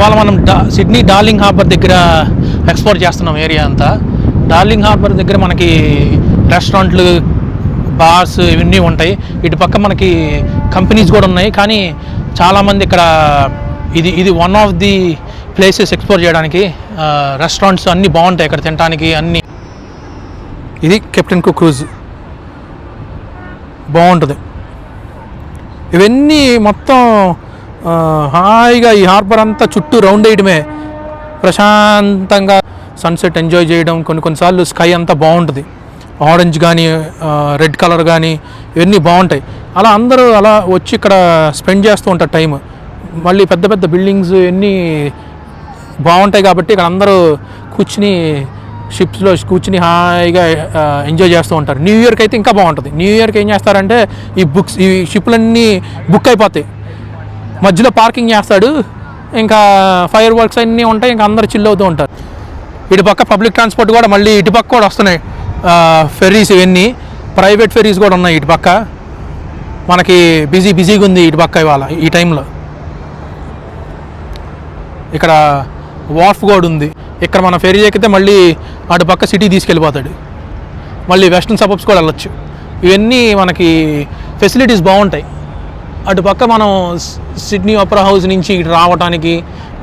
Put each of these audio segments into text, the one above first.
ఇవాళ మనం Sydney darling harbour దగ్గర ఎక్స్ప్లోర్ చేస్తున్నాం ఏరియా అంతా. డార్లింగ్ హార్బర్ దగ్గర మనకి రెస్టారెంట్లు, బార్స్ ఇవన్నీ ఉంటాయి. ఇటు పక్క మనకి కంపెనీస్ కూడా ఉన్నాయి. కానీ చాలామంది ఇక్కడ ఇది one of the places explore చేయడానికి. రెస్టారెంట్స్ అన్నీ బాగుంటాయి ఇక్కడ తినడానికి అన్నీ. ఇది కెప్టెన్ కుక్ క్రూజ్ బాగుంటుంది. ఇవన్నీ మొత్తం హాయిగా ఈ హార్బర్ అంతా చుట్టూ రౌండ్ వేయడమే, ప్రశాంతంగా సన్సెట్ ఎంజాయ్ చేయడం. కొన్నిసార్లు స్కై అంతా బాగుంటుంది, ఆరెంజ్ కానీ రెడ్ కలర్ కానీ ఇవన్నీ బాగుంటాయి. అలా అందరూ అలా వచ్చి ఇక్కడ స్పెండ్ చేస్తూ ఉంటారు టైం. మళ్ళీ పెద్ద పెద్ద బిల్డింగ్స్ ఇవన్నీ బాగుంటాయి కాబట్టి ఇక్కడ అందరూ కూర్చుని షిప్స్లో కూర్చుని హాయిగా ఎంజాయ్ చేస్తూ ఉంటారు. న్యూ ఇయర్కి అయితే ఇంకా బాగుంటుంది. న్యూ ఇయర్కి ఏం చేస్తారంటే ఈ షిప్లన్నీ బుక్ అయిపోతాయి, మధ్యలో పార్కింగ్ చేస్తాడు, ఇంకా ఫైర్ వర్క్స్ అన్నీ ఉంటాయి, ఇంకా అందరు చిల్ అవుతూ ఉంటారు. ఇటు పక్క పబ్లిక్ ట్రాన్స్పోర్ట్ కూడా మళ్ళీ ఇటు పక్క కూడా వస్తున్నాయి ఫెర్రీస్, ఇవన్నీ ప్రైవేట్ ఫెర్రీస్ కూడా ఉన్నాయి ఇటు పక్క. మనకి బిజీగా ఉంది ఇటు పక్క ఇవాళ ఈ టైంలో. ఇక్కడ వార్ఫ్ కూడా ఉంది. ఇక్కడ మన ఫెర్రీ ఎక్కితే మళ్ళీ అటు పక్క సిటీ తీసుకెళ్ళిపోతాడు, మళ్ళీ వెస్టర్న్ సబర్బ్స్ కూడా వెళ్ళొచ్చు. ఇవన్నీ మనకి ఫెసిలిటీస్ బాగుంటాయి. అటు పక్క మనం సిడ్నీ ఓపెరా హౌస్ నుంచి ఇటు రావడానికి,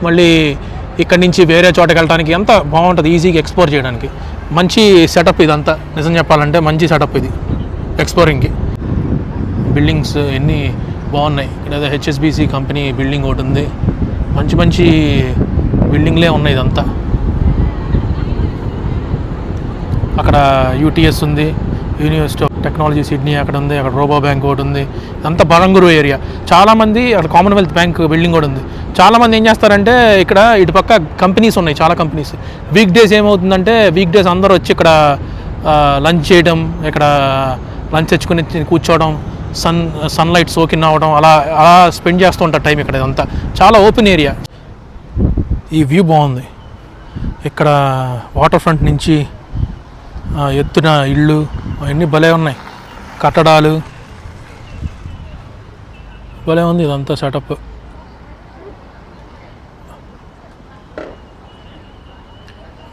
మళ్ళీ ఇక్కడి నుంచి వేరే చోటకి వెళ్ళడానికి ఎంత బాగుంటుంది, ఈజీగా ఎక్స్ప్లోర్ చేయడానికి. మంచి సెటప్ ఇదంతా, నిజం చెప్పాలంటే మంచి సెటప్ ఇది ఎక్స్ప్లోరింగ్కి. బిల్డింగ్స్ ఎన్ని బాగున్నాయి. ఇక్కడ హెచ్ఎస్బిసి కంపెనీ బిల్డింగ్ ఒకటి ఉంది. మంచి బిల్డింగ్లే ఉన్నాయి ఇదంతా. అక్కడ యూటీఎస్ ఉంది, యూనివర్సిటీ ఆఫ్ టెక్నాలజీ సిడ్నీ అక్కడ ఉంది. అక్కడ రోబో బ్యాంక్ ఒకటి ఉంది. అంతా బరంగురు ఏరియా. చాలామంది అక్కడ కామన్వెల్త్ బ్యాంక్ బిల్డింగ్ కూడా ఉంది. చాలామంది ఏం చేస్తారంటే ఇక్కడ ఇటు పక్క కంపెనీస్ ఉన్నాయి, చాలా కంపెనీస్. వీక్ డేస్ ఏమవుతుందంటే వీక్ డేస్ అందరూ వచ్చి ఇక్కడ లంచ్ చేయడం, ఇక్కడ లంచ్ తెచ్చుకుని కూర్చోవడం, సన్లైట్ సోకిన్ అవ్వడం, అలా స్పెండ్ చేస్తూ ఉంటారు టైం ఇక్కడ. ఇదంతా చాలా ఓపెన్ ఏరియా. ఈ వ్యూ బాగుంది. ఇక్కడ వాటర్ ఫ్రంట్ నుంచి ఎత్తున ఇళ్ళు అవన్నీ భలే ఉన్నాయి, కట్టడాలు భలే ఉంది ఇదంతా సెటప్.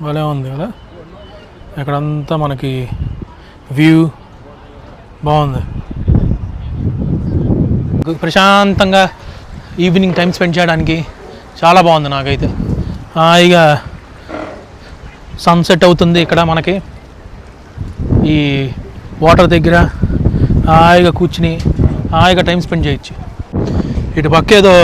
భలే ఉంది కదా, ఇక్కడంతా మనకి వ్యూ బాగుంది. ప్రశాంతంగా ఈవినింగ్ టైం స్పెండ్ చేయడానికి చాలా బాగుంది నాకైతే. హాయిగా సన్సెట్ అవుతుంది ఇక్కడ మనకి ఈ వాటర్ దగ్గర. హాయిగా కూర్చుని హాయిగా టైం స్పెండ్ చేయొచ్చు. ఇటు పక్క ఏదో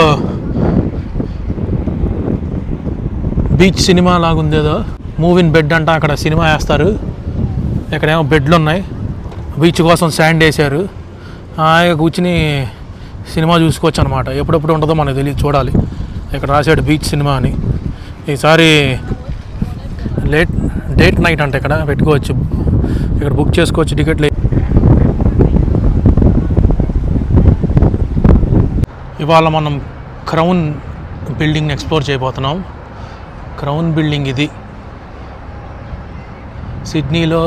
బీచ్ సినిమా లాగుంది, ఏదో మూవ్ ఇన్ బెడ్ అంట, అక్కడ సినిమా వేస్తారు. ఇక్కడేమో బెడ్లు ఉన్నాయి, బీచ్ కోసం శాండ్ వేసారు. హాయిగా కూర్చుని సినిమా చూసుకోవచ్చు అనమాట. ఎప్పుడెప్పుడు ఉంటుందో మనకు తెలియదు, చూడాలి. ఇక్కడ రాశాడు బీచ్ సినిమా అని. ఈసారి డేట్ నైట్ అంట, ఇక్కడ పెట్టుకోవచ్చు, ఇక్కడ బుక్ చేసుకోవచ్చు టికెట్లు. ఇవాళ మనం క్రౌన్ బిల్డింగ్ని ఎక్స్ప్లోర్ చేయబోతున్నాం. క్రౌన్ బిల్డింగ్ ఇది సిడ్నీలో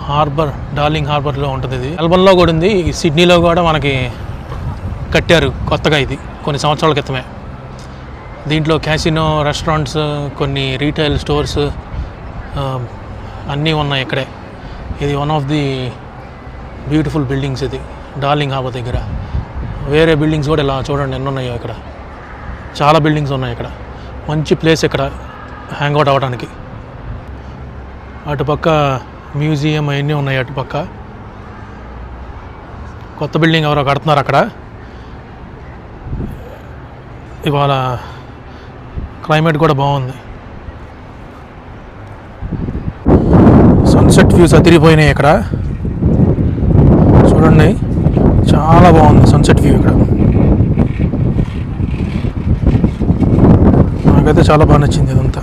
హార్బర్, డార్లింగ్ హార్బర్లో ఉంటుంది. ఇది మెల్బర్న్లో కూడా ఉంది, సిడ్నీలో కూడా మనకి కట్టారు కొత్తగా ఇది కొన్ని సంవత్సరాల క్రితమే. దీంట్లో క్యాసినో, రెస్టారెంట్స్, కొన్ని రీటైల్ స్టోర్స్ అన్నీ ఉన్నాయి ఇక్కడే. ఇది one of the beautiful buildings ఇది డార్లింగ్ హార్బర్ దగ్గర. వేరే బిల్డింగ్స్ కూడా ఇలా చూడండి ఎన్ని ఉన్నాయో. ఇక్కడ చాలా బిల్డింగ్స్ ఉన్నాయి. ఇక్కడ మంచి ప్లేస్ ఇక్కడ హ్యాంగ్అవుట్ అవ్వడానికి. అటుపక్క మ్యూజియం అవన్నీ ఉన్నాయి. అటుపక్క కొత్త బిల్డింగ్ ఎవరో కడుతున్నారు అక్కడ. ఇవాళ క్లైమేట్ కూడా బాగుంది. సన్సెట్ వ్యూస్ అదిరిపోయినాయి ఇక్కడ చూడండి, చాలా బాగుంది సన్సెట్ వ్యూ ఇక్కడ. నాకైతే చాలా బాగా నచ్చింది ఇదంతా.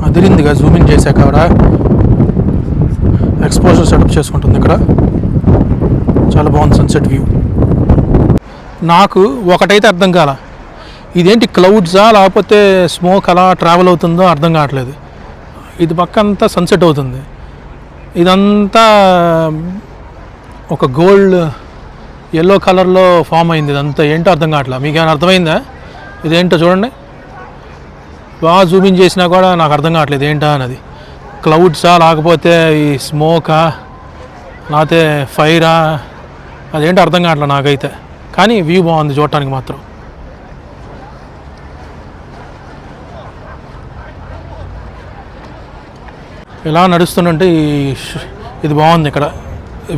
అదిరిందిగా జూమింగ్ చేశాక అక్కడ ఎక్స్పోజర్ సెటప్ చేసుకుంటుంది ఇక్కడ. చాలా బాగుంది సన్సెట్ వ్యూ. నాకు ఒకటైతే అర్థం కాల, ఇదేంటి క్లౌడ్సా లేకపోతే స్మోక్ అలా ట్రావెల్ అవుతుందో అర్థం కావట్లేదు. ఇది పక్క అంతా సన్సెట్ అవుతుంది, ఇదంతా ఒక గోల్డ్ ఎల్లో కలర్లో ఫామ్ అయింది. ఇదంతా ఏంటో అర్థం కావట్లేదు. మీకు ఏమైనా అర్థమైందా? ఇదేంటో చూడండి, బాగా జూమింగ్ చేసినా కూడా నాకు అర్థం కావట్లేదు ఏంటా అన్నది. క్లౌడ్సా లేకపోతే ఈ స్మోకా లేకపోతే ఫైరా అదేంటో అర్థం కావట్లేదు నాకైతే. కానీ వ్యూ బాగుంది చూడటానికి మాత్రం. ఇలా నడుస్తుంటే ఇది బాగుంది, ఇక్కడ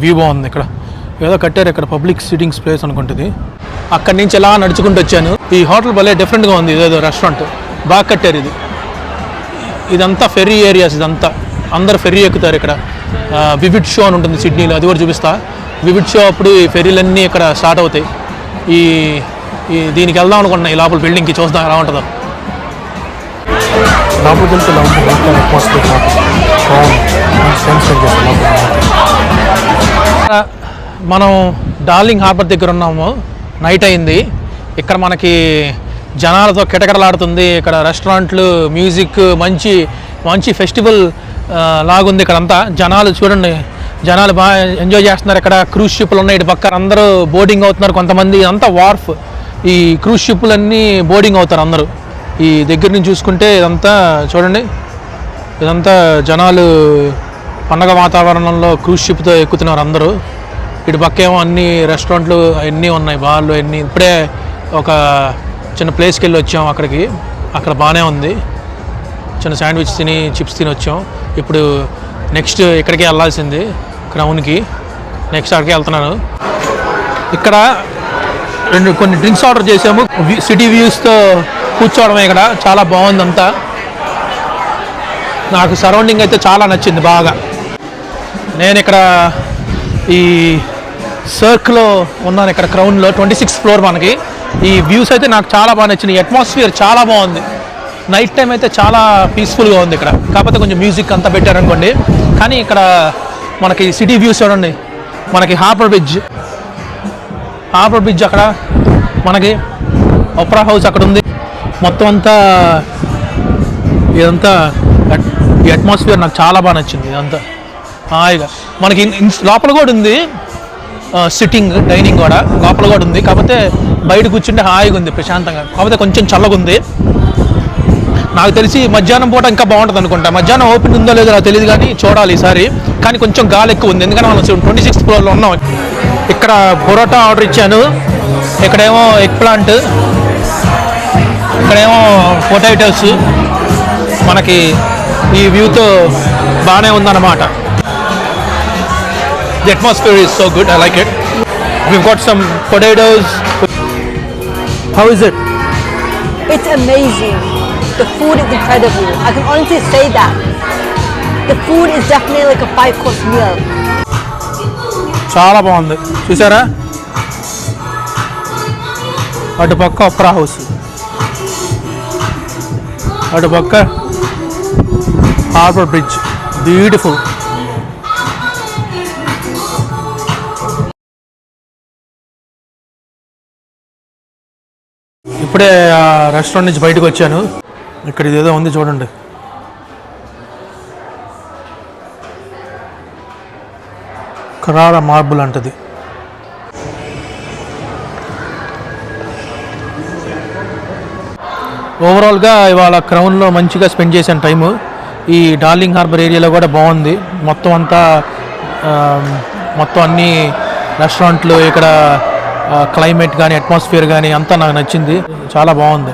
వ్యూ బాగుంది. ఇక్కడ ఏదో కట్టారు, ఇక్కడ పబ్లిక్ సిట్టింగ్ స్పేస్ అనుకుంటుంది. అక్కడి నుంచి ఎలా నడుచుకుంటూ వచ్చాను. ఈ హోటల్ భలే డిఫరెంట్గా ఉంది, ఇదేదో రెస్టారెంట్ బాగా కట్టారు. ఇదంతా ఫెర్రీ ఏరియాస్, ఇదంతా అందరు ఫెర్రీ ఎక్కుతారు. ఇక్కడ వివిడ్ షో అని ఉంటుంది సిడ్నీలో, అది కూడా చూపిస్తా. వివిడ్ షో అప్పుడు ఈ ఫెర్రీలన్నీ ఇక్కడ స్టార్ట్ అవుతాయి. ఈ దీనికి వెళ్దాం అనుకుంటున్నా, ఈ లోపల బిల్డింగ్కి చూద్దాం ఎలా ఉంటుందో. మనం డార్లింగ్ హార్బర్ దగ్గర ఉన్నాము, నైట్ అయింది. ఇక్కడ మనకి జనాలతో కిటకిటలాడుతుంది. ఇక్కడ రెస్టారెంట్లు, మ్యూజిక్, మంచి మంచి ఫెస్టివల్ లాగుంది. ఇక్కడంతా జనాలు చూడండి, జనాలు బాగా ఎంజాయ్ చేస్తున్నారు. ఇక్కడ క్రూజ్ షిప్లు ఉన్నాయి ఇటు పక్కన, అందరూ బోర్డింగ్ అవుతున్నారు కొంతమంది. అంతా వార్ఫ్, ఈ క్రూజ్ షిప్లన్నీ బోర్డింగ్ అవుతారు అందరూ. ఈ దగ్గర నుంచి చూసుకుంటే ఇదంతా చూడండి, ఇదంతా జనాలు పండగ వాతావరణంలో క్రూజ్ షిప్తో ఎక్కుతున్నారు అందరూ. ఇటు పక్క ఏమో అన్ని రెస్టారెంట్లు అన్నీ ఉన్నాయి, బార్లు అన్నీ. ఇప్పుడే ఒక చిన్న ప్లేస్కి వెళ్ళి వచ్చాం, అక్కడ బాగానే ఉంది. చిన్న శాండ్విచ్ తిని, చిప్స్ తిని వచ్చాం. ఇప్పుడు నెక్స్ట్ ఇక్కడికి వెళ్ళాల్సింది, క్రౌన్కి. నెక్స్ట్ అక్కడికి వెళ్తున్నాను. ఇక్కడ కొన్ని డ్రింక్స్ ఆర్డర్ చేసాము. సిటీ వ్యూస్తో కూర్చోవడమే ఇక్కడ, చాలా బాగుంది అంతా. నాకు సరౌండింగ్ అయితే చాలా నచ్చింది బాగా. నేను ఇక్కడ ఈ సర్క్లో ఉన్నాను, ఇక్కడ క్రౌన్లో 26th ఫ్లోర్ మనకి. ఈ వ్యూస్ అయితే నాకు చాలా బాగా నచ్చింది. అట్మాస్ఫియర్ చాలా బాగుంది. నైట్ టైం అయితే చాలా పీస్ఫుల్గా ఉంది ఇక్కడ. కాకపోతే కొంచెం మ్యూజిక్ అంతా పెట్టారనుకోండి. కానీ ఇక్కడ మనకి సిటీ వ్యూస్ చూడండి. మనకి హార్బర్ బ్రిడ్జ్ అక్కడ, మనకి ఒపెరా హౌస్ అక్కడ ఉంది. మొత్తం అంతా ఇదంతా ఈ అట్మాస్ఫియర్ నాకు చాలా బాగా నచ్చింది. ఇదంతా హాయిగా మనకి లోపల కూడా ఉంది, సిట్టింగ్ డైనింగ్ కూడా లోపల కూడా ఉంది. కాకపోతే బయట కూర్చుంటే హాయిగా ఉంది, ప్రశాంతంగా. కాకపోతే కొంచెం చల్లగా ఉంది. నాకు తెలిసి మధ్యాహ్నం పూట ఇంకా బాగుంటుంది అనుకుంటా. మధ్యాహ్నం ఓపెన్ ఉందో లేదో నాకు తెలియదు, కానీ చూడాలి ఈసారి. కానీ కొంచెం గాలి ఎక్కువ ఉంది, ఎందుకంటే మనం 26th ఫ్లోర్లో ఉన్నాం. ఇక్కడ పొరోటా ఆర్డర్ ఇచ్చాను. ఇక్కడేమో ఎగ్ ప్లాంట్, ఇక్కడేమో పొటాటోస్. మనకి ఈ వ్యూతో బాగానే ఉందన్నమాట. The atmosphere is so good, I like it. We've got some potatoes. How is it? It's amazing. The food is incredible. I can honestly say that. The food is definitely like a 5-course meal. చాలా బాగుంది, చూసారా? అటు పక్క opera house, అటు పక్క harbour bridge, beautiful. ఇప్పుడే ఆ restaurant నుంచి బయటకు వచ్చాను. ఇక్కడ ఇదేదో ఉంది చూడండి, కరారా మార్బుల్ అంటది. ఓవరాల్గా ఇవాళ క్రౌన్లో మంచిగా స్పెండ్ చేశాను టైము. ఈ డార్లింగ్ హార్బర్ ఏరియాలో కూడా బాగుంది. మొత్తం అంతా మొత్తం అన్ని రెస్టారెంట్లు, ఇక్కడ క్లైమేట్ కానీ అట్మాస్ఫియర్ కానీ అంతా నాకు నచ్చింది, చాలా బాగుంది.